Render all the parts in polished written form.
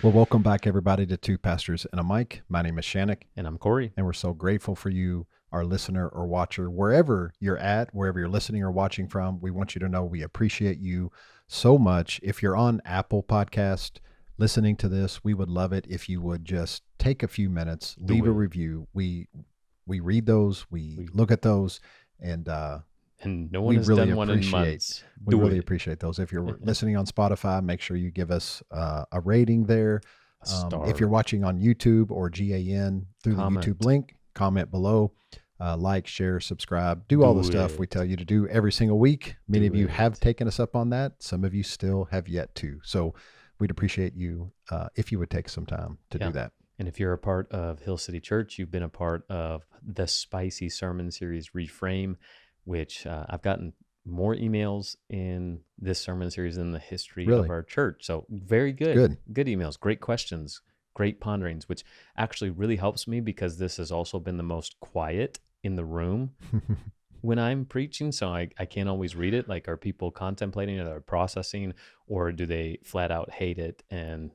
Well, welcome back, everybody, to Two Pastors and a Mic. My name is Channock, And I'm Cory. and we're so grateful for you, our listener or watcher, wherever you're at, wherever you're listening or watching from. We want you to know we appreciate you so much. If you're on Apple Podcast listening to this, we would love it if you would just take a few minutes, leave a review. We read those, we look at those, and And no one we has really done one in appreciate. months. We really appreciate those. If you're listening on Spotify, make sure you give us a rating there. A star. If you're watching on YouTube or GAN through Comment. the YouTube link, comment below, like, share, subscribe, do all the stuff we tell you to do every single week. Many of you have taken us up on that. Some of you still have yet to. So we'd appreciate you if you would take some time to do that. And if you're a part of Hill City Church, you've been a part of the spicy sermon series Reframe, which I've gotten more emails in this sermon series than the history of our church. So very good emails, great questions, great ponderings, which actually really helps me because this has also been the most quiet in the room when I'm preaching. So I can't always read it. Like, are people contemplating it or processing, or do they flat out hate it and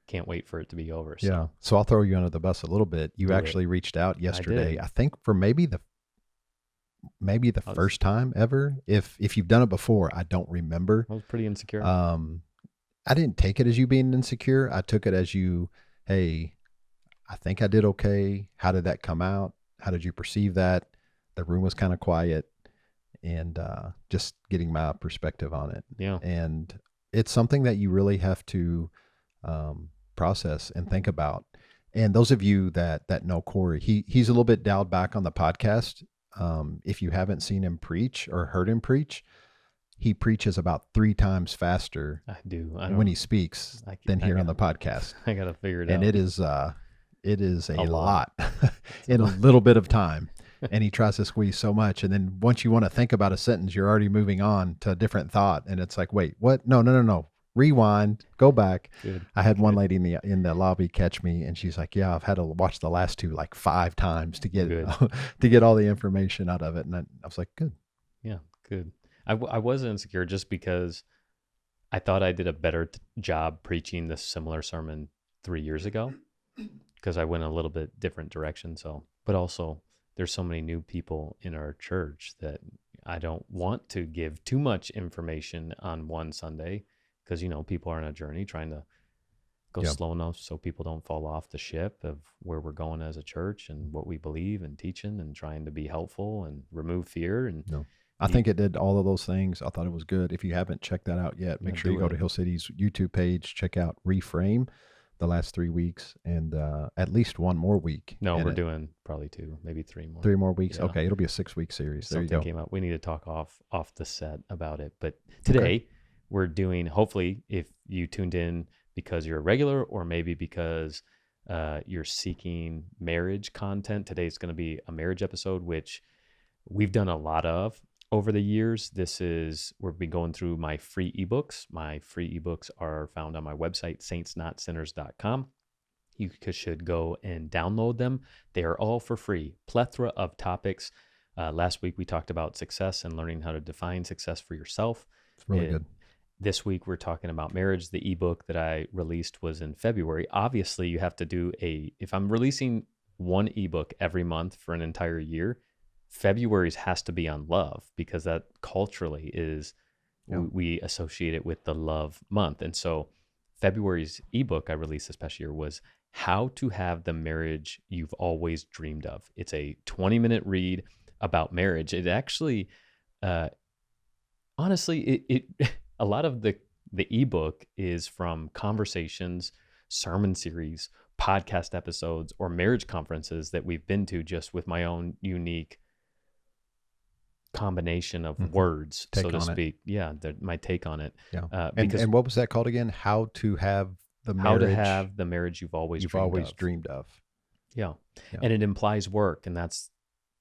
can't wait for it to be over? So. Yeah. So I'll throw you under the bus a little bit. You actually reached out yesterday, I think, for maybe the first time ever. If you've done it before, I don't remember. I was pretty insecure. I didn't take it as you being insecure. I took it as you, hey, I think I did okay. How did that come out? How did you perceive that? The room was kind of quiet, and just getting my perspective on it. Yeah. And it's something that you really have to process and think about. And those of you that know Cory, he's a little bit dialed back on the podcast. If you haven't seen him preach or heard him preach, he preaches about 3 times faster when he speaks than here on the podcast. I got to figure it out. And it is a lot in a little bit of time. And he tries to squeeze so much. And then once you want to think about a sentence, you're already moving on to a different thought. And it's like, wait, what? No. Rewind, go back. Good. I had one lady in the lobby catch me, and she's like, yeah, I've had to watch the last 2 like 5 times to get to get all the information out of it. And I was like, good. Yeah, good. I was insecure just because I thought I did a better job preaching this similar sermon 3 years ago, because I went a little bit different direction. So, but also there's so many new people in our church that I don't want to give too much information on one Sunday. Because, people are on a journey trying to go slow enough so people don't fall off the ship of where we're going as a church and what we believe and teaching, and trying to be helpful and remove fear. And I think it did all of those things. I thought it was good. If you haven't checked that out yet, make sure you go to Hill City's YouTube page, check out Reframe the last 3 weeks, and at least one more week. No, we're doing probably 2, maybe 3 more. 3 more weeks. Yeah. Okay, it'll be a 6-week series. There you go. Something came up. We need to talk off the set about it. But today we're doing, hopefully, if you tuned in because you're a regular, or maybe because you're seeking marriage content, today's going to be a marriage episode, which we've done a lot of over the years. We'll be going through my free ebooks. My free ebooks are found on my website, saintsnotsinners.com. You should go and download them. They are all for free. Plethora of topics. Last week we talked about success and learning how to define success for yourself. It's really good. This week we're talking about marriage. The ebook that I released was in February. Obviously, you have to do if I'm releasing one ebook every month for an entire year, February's has to be on love, because that culturally is, we associate it with the love month. And so February's ebook I released this past year was How to Have the Marriage You've Always Dreamed of. It's a 20-minute read about marriage. It actually, honestly, it a lot of the ebook is from conversations, sermon series, podcast episodes, or marriage conferences that we've been to, just with my own unique combination of words, so to speak. Yeah, my take on it. Yeah. And what was that called again? How to have the marriage you've always dreamed of. Yeah. And it implies work, and that's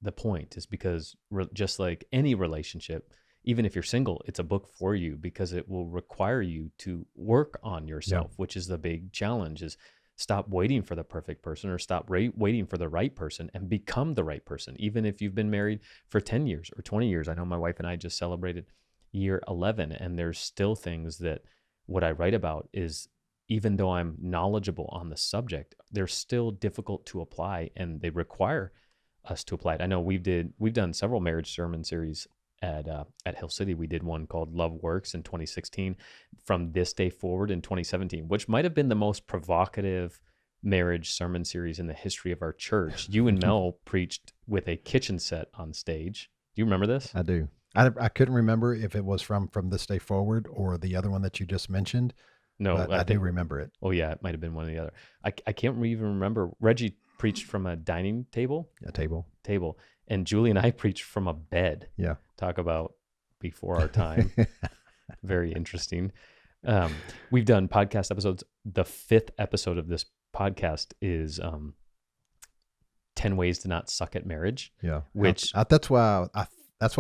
the point, is because just like any relationship, even if you're single, it's a book for you, because it will require you to work on yourself, which is the big challenge, is stop waiting for the perfect person, or stop waiting for the right person, and become the right person. Even if you've been married for 10 years or 20 years. I know my wife and I just celebrated year 11, and there's still things that what I write about is even though I'm knowledgeable on the subject, they're still difficult to apply, and they require us to apply it. I know we've done several marriage sermon series at Hill City. We did one called Love Works in 2016, From This Day Forward in 2017, which might have been the most provocative marriage sermon series in the history of our church. You and Mel preached with a kitchen set on stage. Do you remember this? I do. I couldn't remember if it was from This Day Forward or the other one that you just mentioned. No, but I do remember it. Oh yeah, it might have been one or the other. I can't even remember. Reggie preached from a dining table. A table. And Julie and I preached from a bed. Yeah. Talk about before our time. Very interesting. We've done podcast episodes. The 5th episode of this podcast is 10 Ways to Not Suck at Marriage. Yeah. Which that's why I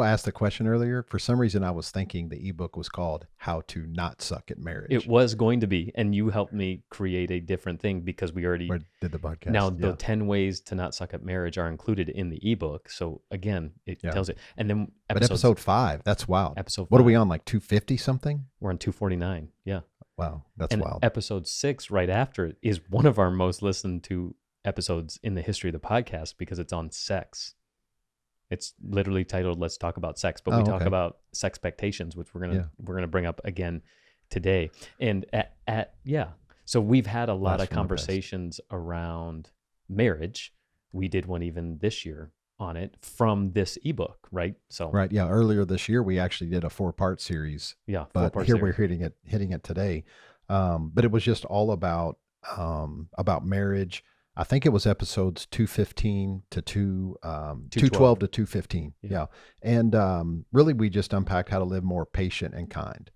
asked the question earlier. For some reason, I was thinking the ebook was called How to Not Suck at Marriage. it was going to be, and you helped me create a different thing because we already did the podcast. Now the 10 Ways to Not Suck at Marriage are included in the ebook. So again, it tells it. And then episode 5, that's wild. Episode 5. What are we on, like 250 something? We're on 249. Yeah. Wow, that's wild. Episode 6 right after it is one of our most listened to episodes in the history of the podcast because it's on sex. It's literally titled "Let's Talk About Sex," but we talk about sex expectations, which we're gonna bring up again today. And so we've had a lot of conversations around marriage. We did one even this year on it from this ebook, right? So right, yeah. Earlier this year, we actually did a 4-part series. Yeah, but here we're hitting it today. But it was just all about marriage. I think it was episodes 215 to 212 to 215. Yeah. And really, we just unpacked how to live more patient and kind.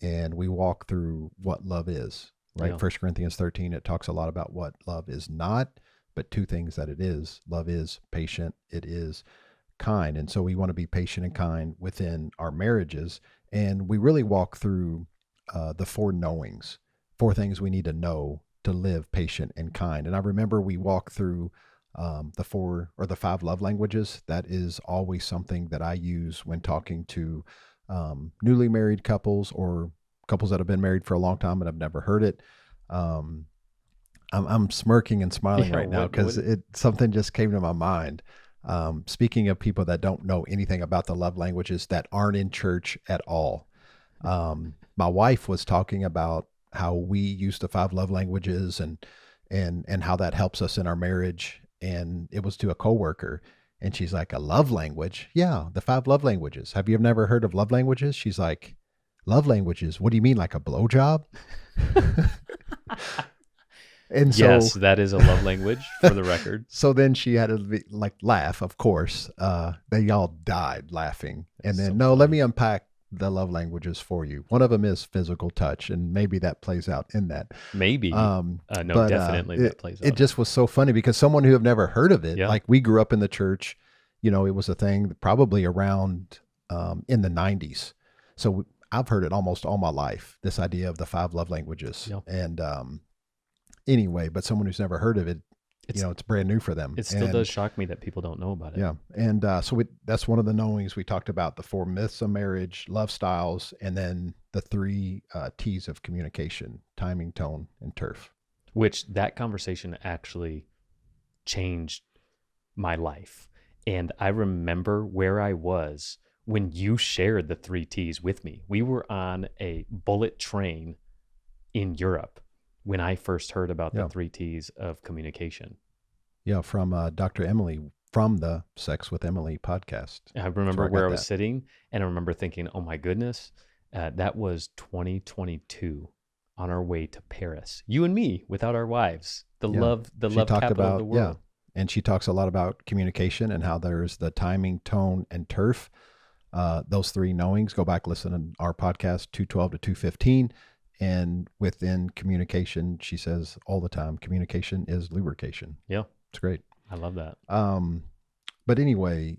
And we walk through what love is, right? Yeah. 1 Corinthians 13, it talks a lot about what love is not, but 2 things that it is. Love is patient. It is kind. And so we want to be patient and kind within our marriages. And we really walk through the 4 knowings, 4 things we need to know to live patient and kind. And I remember we walked through the 4 or the 5 love languages. That is always something that I use when talking to newly married couples or couples that have been married for a long time and have never heard it. I'm smirking and smiling right now because something just came to my mind. Speaking of people that don't know anything about the love languages that aren't in church at all. My wife was talking about how we use the 5 love languages and how that helps us in our marriage. And it was to a coworker, and she's like, a love language? Yeah, the 5 love languages. Have you never heard of love languages? She's like, love languages? What do you mean, like a blowjob? And so, yes, that is a love language for the record. So then she had to laugh, of course. They all died laughing. And then, let me unpack the love languages for you. One of them is physical touch, and maybe that plays out in that. Maybe. Definitely that plays out. It just was so funny because someone who have never heard of it, like we grew up in the church, it was a thing probably around in the 90s. So I've heard it almost all my life, this idea of the 5 love languages. Yep. And anyway, but someone who's never heard of it, it's brand new for them. It still does shock me that people don't know about it. Yeah. And so that's one of the knowings we talked about, the 4 myths of marriage, love styles, and then the 3 T's of communication: timing, tone, and turf. Which that conversation actually changed my life. And I remember where I was when you shared the 3 T's with me. We were on a bullet train in Europe when I first heard about the 3 T's of communication. Yeah, from Dr. Emily from the Sex with Emily podcast. I remember where I was sitting, and I remember thinking, oh my goodness, that was 2022 on our way to Paris. You and me, without our wives, the love capital of the world. Yeah. And she talks a lot about communication and how there's the timing, tone, and turf. Those 3 knowings. Go back, listen to our podcast, 212 to 215. And within communication, she says all the time, communication is lubrication. Yeah. It's great. I love that. But anyway,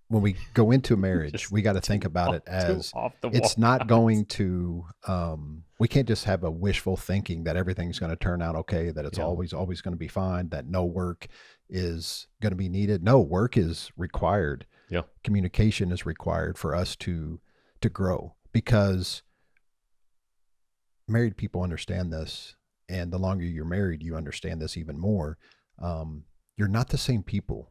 when we go into marriage, we got to think about it as it's not going to, we can't just have a wishful thinking that everything's going to turn out okay, that it's always going to be fine, that no work is going to be needed. No, work is required. Yeah. Communication is required for us to grow, because married people understand this, and the longer you're married, you understand this even more. You're not the same people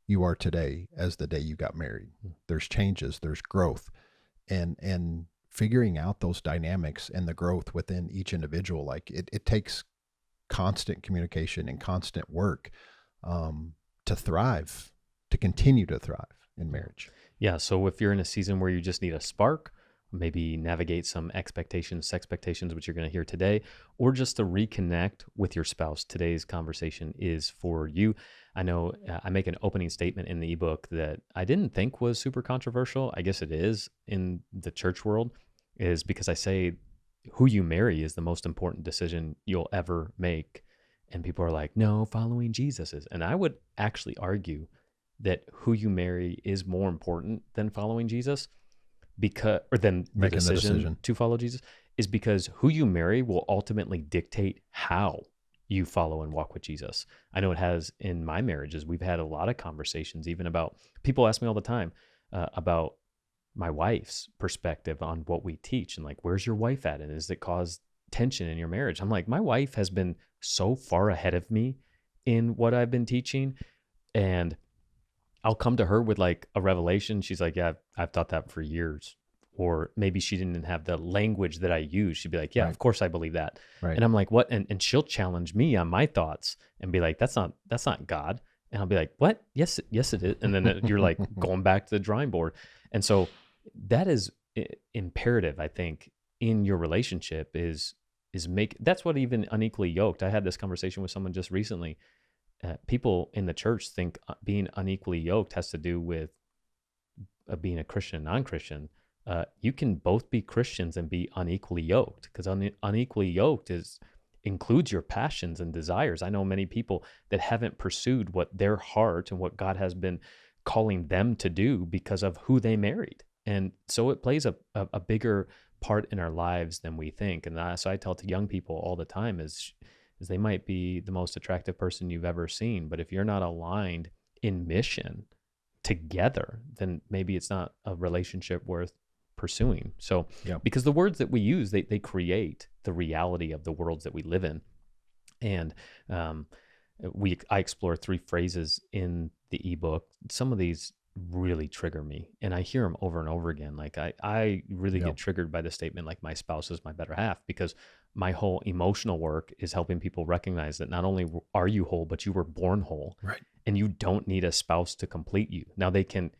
you are today as the day you got married. There's changes, there's growth, and figuring out those dynamics and the growth within each individual, like it takes constant communication and constant work to thrive, to continue to thrive in marriage. Yeah. So if you're in a season where you just need a spark, maybe navigate some expectations, which you're going to hear today, or just to reconnect with your spouse, today's conversation is for you. I know I make an opening statement in the ebook that I didn't think was super controversial. I guess it is in the church world, is because I say who you marry is the most important decision you'll ever make. And people are like, no, following Jesus is. And I would actually argue that who you marry is more important than following Jesus, because, or than the decision to follow Jesus, is because who you marry will ultimately dictate how you follow and walk with Jesus. I know it has in my marriages. We've had a lot of conversations, even about, people ask me all the time about my wife's perspective on what we teach, and like, where's your wife at? And does it cause tension in your marriage? I'm like, my wife has been so far ahead of me in what I've been teaching. And I'll come to her with like a revelation. She's like, yeah, I've thought that for years. Or maybe she didn't have the language that I use. She'd be like, yeah, Right. Of course I believe that. Right. And I'm like, what? And she'll challenge me on my thoughts and be like, that's not God. And I'll be like, what? Yes, it is. And then you're like going back to the drawing board. And so that is imperative, I think, in your relationship is make, that's what even Unequally Yoked. I had this conversation with someone just recently. People in the church think being unequally yoked has to do with being a Christian and non-Christian. You can both be Christians and be unequally yoked, because unequally yoked includes your passions and desires. I know many people that haven't pursued what their heart and what God has been calling them to do because of who they married. And so it plays a bigger part in our lives than we think. And so I tell to young people all the time is they might be the most attractive person you've ever seen, but if you're not aligned in mission together, then maybe it's not a relationship worth pursuing. So, because the words that we use, they create the reality of the worlds that we live in. And I explore 3 phrases in the ebook. Some of these really trigger me, and I hear them over and over again. Like I really get triggered by the statement, like, my spouse is my better half, because my whole emotional work is helping people recognize that not only are you whole, but you were born whole. Right. And you don't need a spouse to complete you. Now they can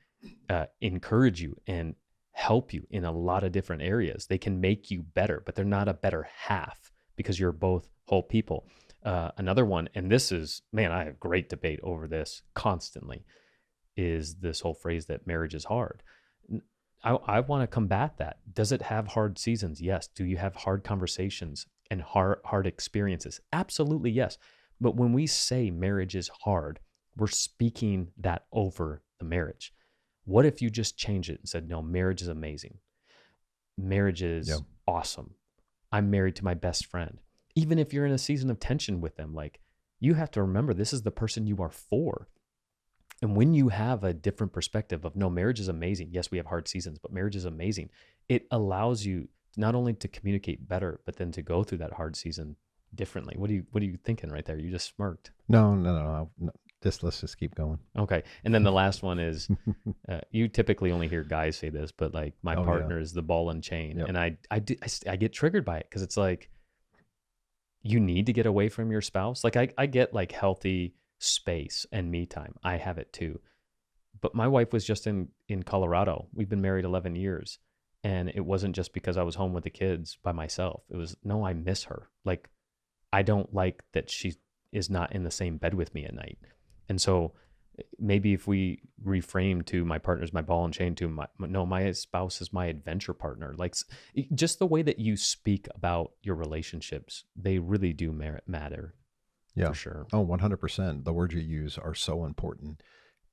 encourage you and help you in a lot of different areas. They can make you better, but they're not a better half, because you're both whole people. Another one, and this is, man, I have great debate over this constantly, is this whole phrase that marriage is hard. I want to combat that. Does it have hard seasons? Yes. Do you have hard conversations and hard experiences? Absolutely, yes. But when we say marriage is hard, we're speaking that over the marriage. What if you just change it and said, no, marriage is amazing. Marriage is awesome. I'm married to my best friend. Even if you're in a season of tension with them, like, you have to remember this is the person you are for. And when you have a different perspective of, no, marriage is amazing. Yes, we have hard seasons, but marriage is amazing. It allows you not only to communicate better, but then to go through that hard season differently. What are you thinking right there? You just smirked. No. Let's just keep going. Okay. And then the last one is, you typically only hear guys say this, but like, my partner is the ball and chain. Yep. And I get triggered by it, because it's like, you need to get away from your spouse. Like I get like healthy space and me time. I have it too. But my wife was just in Colorado. We've been married 11 years. And it wasn't just because I was home with the kids by myself. It was, no, I miss her. Like, I don't like that she is not in the same bed with me at night. And so maybe if we reframe to, my partner's my ball and chain, to my spouse is my adventure partner. Like, just the way that you speak about your relationships, they really do matter. Yeah, for sure. Oh, 100%. The words you use are so important.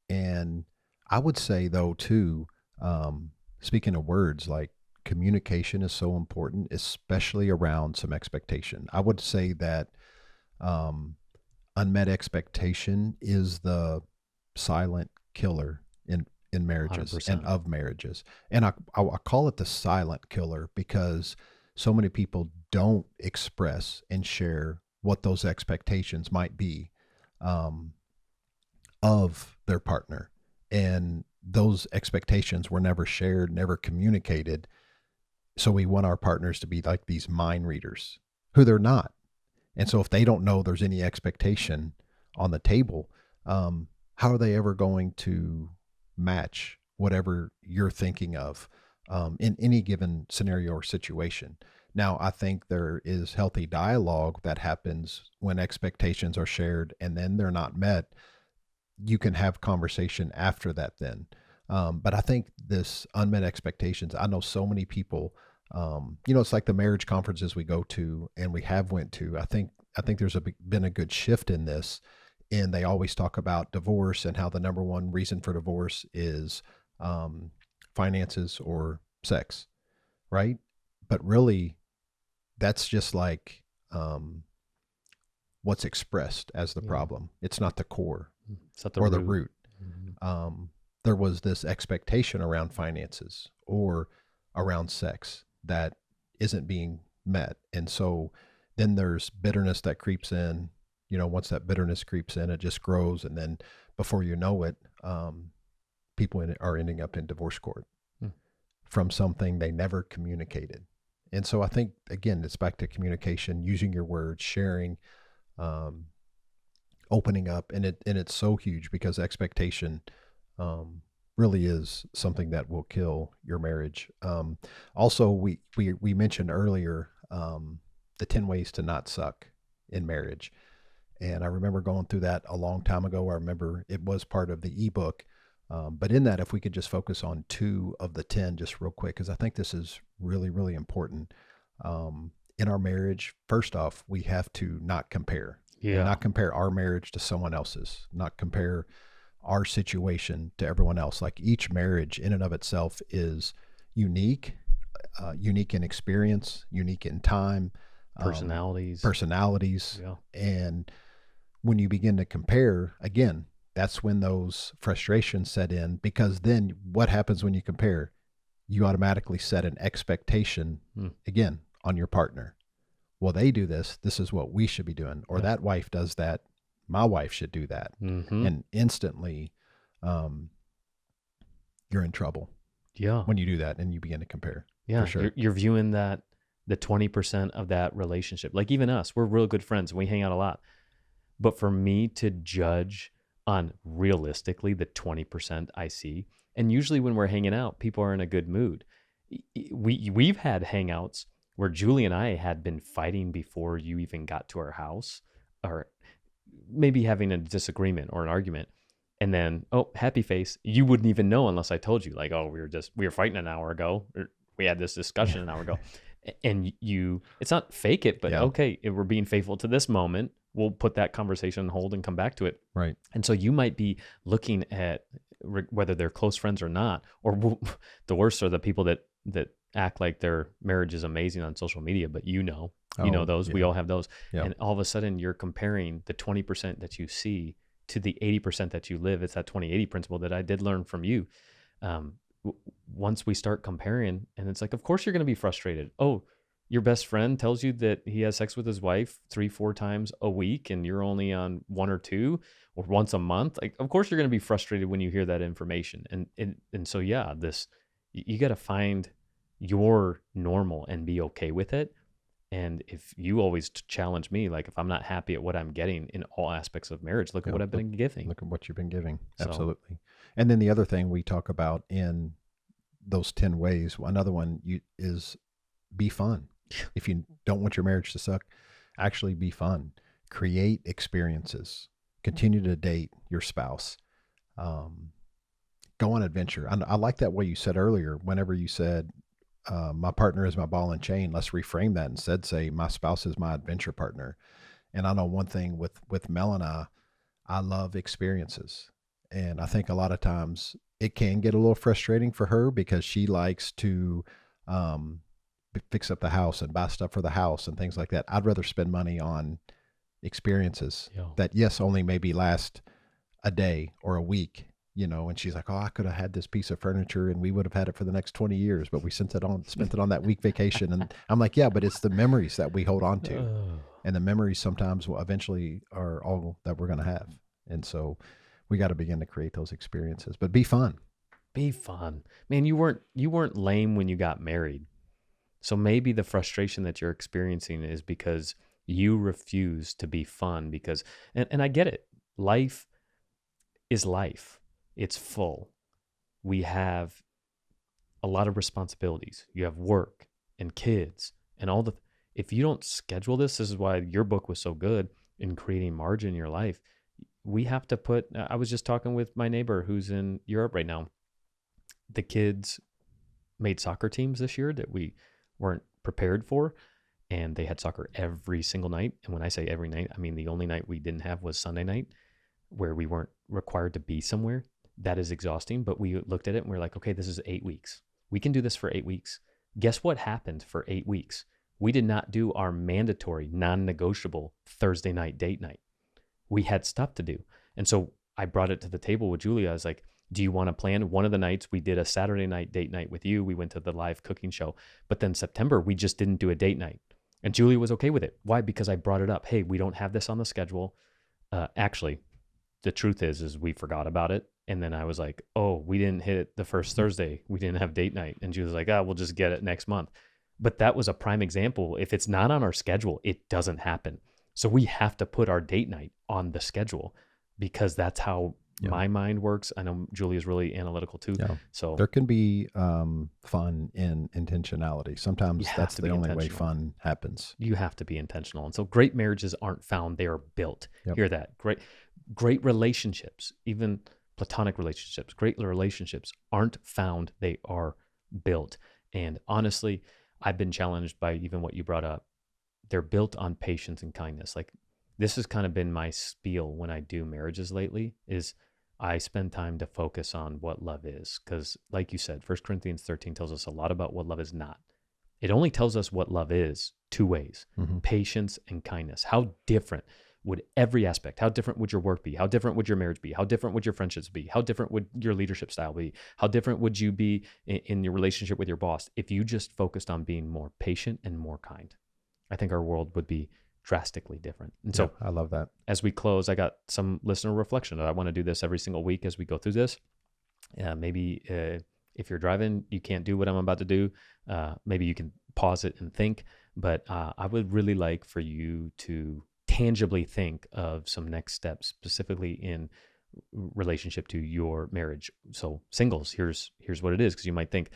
And I would say, though, too, speaking of words, like, communication is so important, especially around some expectation. I would say that unmet expectation is the silent killer in marriages 100%. and of marriages. And I call it the silent killer because so many people don't express and share what those expectations might be um, of their partner. And those expectations were never shared, never communicated. So we want our partners to be like these mind readers, who they're not. And so if they don't know there's any expectation on the table, how are they ever going to match whatever you're thinking of in any given scenario or situation? Now, I think there is healthy dialogue that happens when expectations are shared and then they're not met. You can have conversation after that then. But I think this unmet expectations, I know so many people, it's like the marriage conferences we go to and we have went to. I think there's been a good shift in this, and they always talk about divorce and how the number one reason for divorce is finances or sex, right? But really, that's just like what's expressed as the problem. It's not the core It's not or the root. root. Mm-hmm. There was this expectation around finances or around sex that isn't being met. And so then there's bitterness that creeps in. Once that bitterness creeps in, it just grows. And then before you know it, people are ending up in divorce court from something they never communicated. And so I think, again, it's back to communication, using your words, sharing, opening up. And it's so huge because expectation really is something that will kill your marriage. Also, we mentioned earlier the 10 ways to not suck in marriage. And I remember going through that a long time ago. I remember it was part of the ebook. But in that, if we could just focus on 2 of the 10 just real quick, because I think this is really, really important. In our marriage, first off, we have to not compare. Yeah. And not compare our marriage to someone else's, not compare our situation to everyone else. Like each marriage in and of itself is unique, unique in experience, unique in time, Personalities. Yeah. And when you begin to compare, again, that's when those frustrations set in, because then what happens when you compare? You automatically set an expectation again on your partner. Well, they do this. This is what we should be doing. Or that wife does that. My wife should do that. Mm-hmm. And instantly you're in trouble. Yeah. When you do that and you begin to compare. Yeah. For sure. You're viewing that the 20% of that relationship, like even us, we're real good friends and we hang out a lot. But for me to judge on realistically the 20% I see, and usually when we're hanging out, people are in a good mood. We've had hangouts where Julie and I had been fighting before you even got to our house, or maybe having a disagreement or an argument. And then, happy face. You wouldn't even know unless I told you, like, we were fighting an hour ago. Or we had this discussion an hour ago. And it's not fake it, but okay, if we're being faithful to this moment, we'll put that conversation on hold and come back to it. Right. And so you might be looking at whether they're close friends or not, or the worst are the people that act like their marriage is amazing on social media, but you know those, we all have those. Yeah. And all of a sudden you're comparing the 20% that you see to the 80% that you live. It's that 20-80 principle that I did learn from you. Once we start comparing, and it's like, of course you're going to be frustrated. Oh, your best friend tells you that he has sex with his wife 3-4 times a week and you're only on 1 or 2 or once a month. Like, of course you're going to be frustrated when you hear that information. And so, yeah, you got to find your normal and be okay with it. And if you always challenge me, like if I'm not happy at what I'm getting in all aspects of marriage, look at what I've been giving. Look at what you've been giving. Absolutely. And then the other thing we talk about in those 10 ways, another one is be fun. If you don't want your marriage to suck, actually be fun. Create experiences. Continue to date your spouse. Go on adventure. I like that way you said earlier, whenever you said, my partner is my ball and chain. Let's reframe that. Instead, say my spouse is my adventure partner. And I know one thing with Mel and I love experiences. And I think a lot of times it can get a little frustrating for her because she likes to fix up the house and buy stuff for the house and things like that. I'd rather spend money on experiences that, yes, only maybe last a day or a week, and she's like, oh, I could have had this piece of furniture and we would have had it for the next 20 years, but we spent it on that week vacation. And I'm like, yeah, but it's the memories that we hold on to. Oh, And the memories sometimes will eventually are all that we're going to have. And so we got to begin to create those experiences, but be fun. be fun. Man, you weren't lame when you got married. So maybe the frustration that you're experiencing is because you refuse to be fun because, and I get it. Life is life. It's full. We have a lot of responsibilities. You have work and kids and all the, if you don't schedule this is why your book was so good in creating margin in your life. We have to put, I was just talking with my neighbor who's in Europe right now. The kids made soccer teams this year that we weren't prepared for, and they had soccer every single night. And when I say every night, I mean the only night we didn't have was Sunday night, where we weren't required to be somewhere. That is exhausting, but we looked at it and we're like, okay, this is 8 weeks. We can do this for 8 weeks. Guess what happened for 8 weeks? We did not do our mandatory non-negotiable Thursday night date night. We had stuff to do. And so I brought it to the table with Julia. I was like, do you want to plan one of the nights? We did a Saturday night date night with you. We went to the live cooking show, but then September, we just didn't do a date night. And Julia was okay with it. Why? Because I brought it up. Hey, we don't have this on the schedule. Actually, the truth is we forgot about it. And then I was like, oh, we didn't hit it the first Thursday. We didn't have date night. And she was like, we'll just get it next month. But that was a prime example. If it's not on our schedule, it doesn't happen. So we have to put our date night on the schedule because that's how my mind works. I know Julia's really analytical too. Yeah. So there can be fun in intentionality. Sometimes that's the only way fun happens. You have to be intentional. And so great marriages aren't found, they are built. Yep. Hear that? Great relationships, even platonic relationships, great relationships aren't found, they are built. And honestly, I've been challenged by even what you brought up. They're built on patience and kindness. Like this has kind of been my spiel when I do marriages lately is I spend time to focus on what love is. Because like you said, 1 Corinthians 13 tells us a lot about what love is not. It only tells us what love is 2 ways, patience and kindness. How different would every aspect, how different would your work be? How different would your marriage be? How different would your friendships be? How different would your leadership style be? How different would you be in your relationship with your boss if you just focused on being more patient and more kind? I think our world would be drastically different. And so I love that. As we close, I got some listener reflection. I want to do this every single week as we go through this. Maybe if you're driving, you can't do what I'm about to do. Maybe you can pause it and think. But I would really like for you to tangibly think of some next steps, specifically in relationship to your marriage. So singles, here's what it is, because you might think,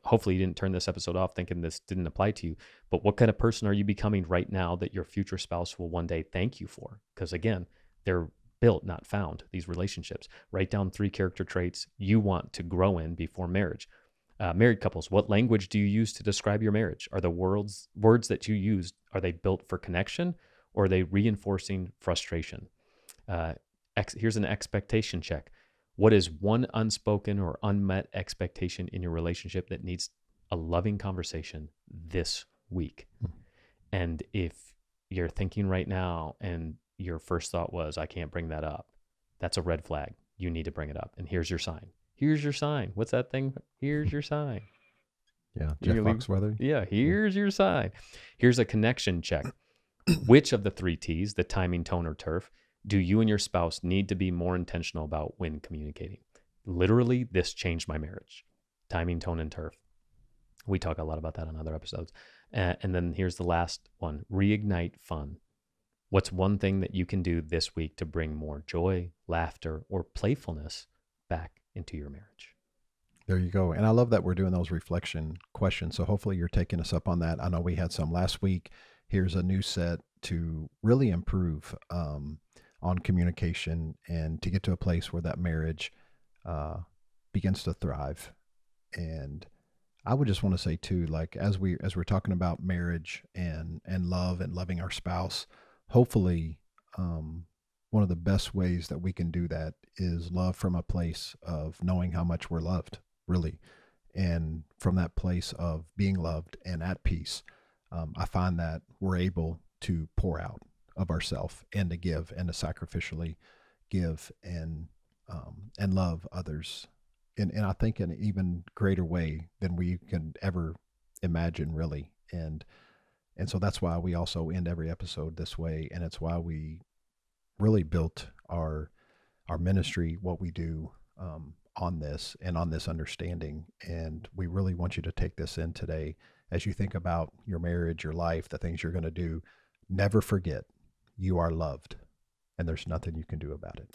hopefully you didn't turn this episode off thinking this didn't apply to you, but what kind of person are you becoming right now that your future spouse will one day thank you for? Because again, they're built, not found, these relationships. Write down 3 character traits you want to grow in before marriage. Married couples, what language do you use to describe your marriage? Are the words that you use, are they built for connection, or are they reinforcing frustration? Here's an expectation check. What is one unspoken or unmet expectation in your relationship that needs a loving conversation this week? And if you're thinking right now and your first thought was, I can't bring that up, that's a red flag. You need to bring it up. And here's your sign. Here's your sign. What's that thing? Here's your sign. Yeah, Jeff Foxworthy. Yeah, here's your sign. Here's a connection check. Which of the 3 T's, the timing, tone, or turf, do you and your spouse need to be more intentional about when communicating? Literally, this changed my marriage. Timing, tone, and turf. We talk a lot about that on other episodes. And then here's the last one, reignite fun. What's one thing that you can do this week to bring more joy, laughter, or playfulness back into your marriage? There you go. And I love that we're doing those reflection questions. So hopefully you're taking us up on that. I know we had some last week. Here's a new set to really improve on communication and to get to a place where that marriage begins to thrive. And I would just want to say too, like as we're talking about marriage and love and loving our spouse, hopefully one of the best ways that we can do that is love from a place of knowing how much we're loved, really. And from that place of being loved and at peace, I find that we're able to pour out of ourselves and to give and to sacrificially give. And and love others. And I think in an even greater way than we can ever imagine, really. And so that's why we also end every episode this way. And it's why we really built our ministry, what we do, on this and on this understanding. And we really want you to take this in today as you think about your marriage, your life, the things you're going to do. Never forget you are loved, and there's nothing you can do about it.